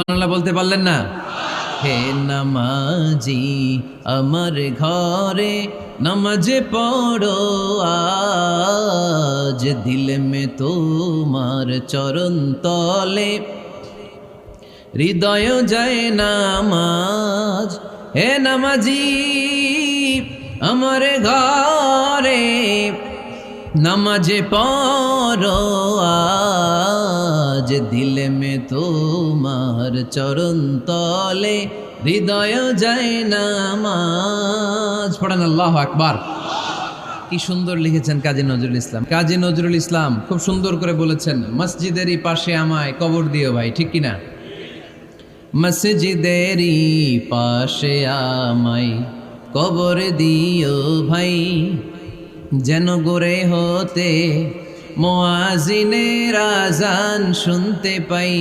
সুবহানাল্লাহ বলতে পারলেন না? হে নামাজি আমার ঘরে নামাজে পড়ো আজ, দিল মে তোমার চরণ তলে হৃদয় যায় নামাজ। হে নামাজি আমার ঘরে নামাজে পড়ো আজ, দিল মে তোমার চরণ তলে হৃদয় যায় নামাজ। পড়েন আল্লাহু আকবার। কি সুন্দর লিখেছেন কাজী নজরুল ইসলাম। কাজী নজরুল ইসলাম খুব সুন্দর করে বলেছেন, মসজিদেরই পাশে আমায় কবর দিও ভাই, ঠিক কিনা? মসজিদেরই পাশে আমায় কবর দিও ভাই, যেন গোরে হতে মুয়াজ্জিনের আযান শুনতে পাই।